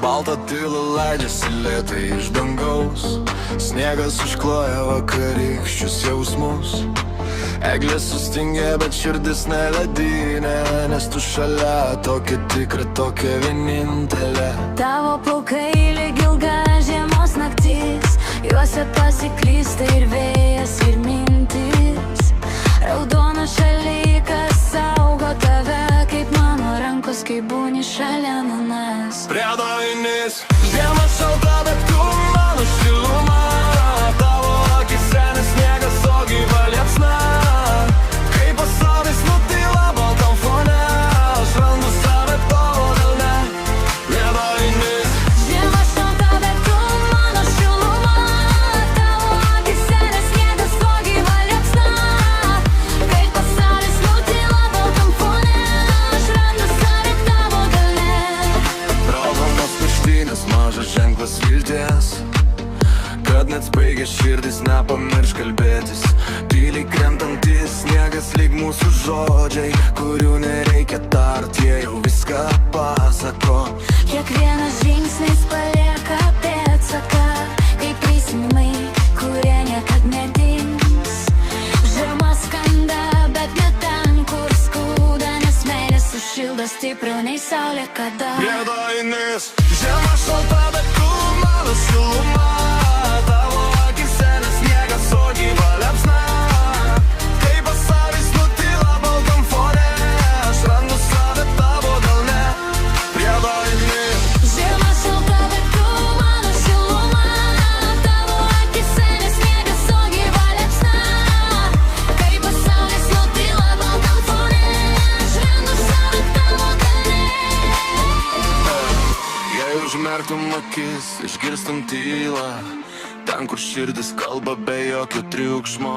balta tyla leidžiasi lėtai iš dangaus. Sniegas užkloja vakarykščius jausmus. Eglė sustingė, bet širdis neledinė, nes tu šalia tokia tikra, tokia vienintelė. Tavo plaukai lyg ilga žiemos naktis, juose pasiklysta ir vėjas, ir mintis. Raudonas šalikas saugo tave, kaip mano rankos, kai būni šalia manęs. Prie dainys žiema šalta, bet tu mano šiluma. Tavo akise ne sniegas, o gyva liepsna. Kai pasaulis nutyla baltam fone, aš randu save tavo delne. Prie dainys Žiema šalta, bet tu mano šiluma. Tavo akise ne sniegas, o gyva liepsna. Kai pasaulis nutyla baltam fone, aš randu save tavo delne. raudonos pirštinės, mažas ženklas vilties, kad net spaigė širdis, nepamirš kalbėtis. Tyliai krentantis sniegas lyg mūsų žodžiai, kurių nereikia tart, jie jau viską pasako. Kiekvienas žingsnis palieka pėdsaką, kaip prisiminimai, kurie niekad nedings. Žiema skanda, bet ne ten, kur skauda, nes meilė sušildo stipriau nei saulė kada. Prie dainys žiema šalta, bet tu mano šiluma. Tavo akise ne sniegas, o gyva liepsna. Kai pasaulis nutyla baltam fone, aš randu save tavo delne. Prie dainys Žiema šalta, bet tu mano šiluma. Tavo akise ne sniegas, o gyva liepsna. Kai pasaulis nutyla baltam fone, aš randu save tavo delne. Jei užmerktum akis, išgirstum tylą, ten, kur širdis kalba be jokio triukšmo.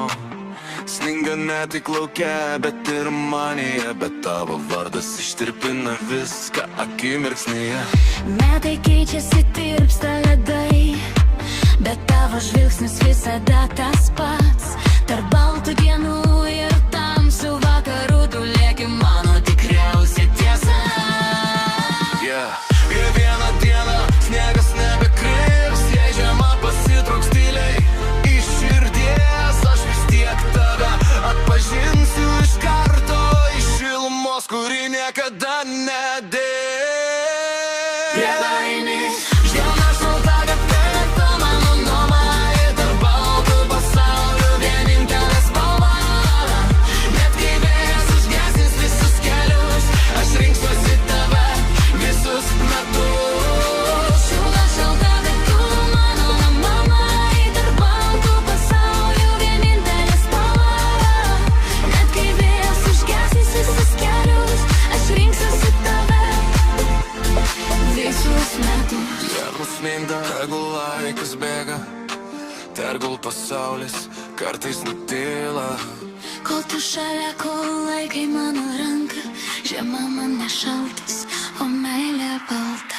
Sninga ne tik lauke, bet ir manyje, bet tavo vardas ištirpina viską akimirksnyje. Metai keičiasi, tirpsta ledai, bet tavo žvilgsnis visada tas pats. Tarp baltų dienų ir tamsių vakarų tu lieki mano tikriausia tiesa. Ir vieną dieną sniegas nebekrips, jei žiema pasitrauks tyliai iš širdies, aš vis tiek tave atpažinsiu iš karto, iš šilumos, kuri niekada nedės. Prie dainys žiema šalta, kad tai tu mano nuoma, ir tarp baltų pasaulių vienintelė spalva. Net kai vėjas užgesins visus kelius, aš rinksiuosi tave visus metus. Šilta šalta, bet tu mano mama, ir tarp baltų pasaulių vienintelė spalva. Net kai vėjas užgesins visus kelius, aš rinksiuosi tave visus metus. Dienos minda, tegul laikas bėga, tegul pasaulis kartais nutyla. Kol tu šalia, kol laikai mano ranką, žiema man ne šaltas, o meilė balta.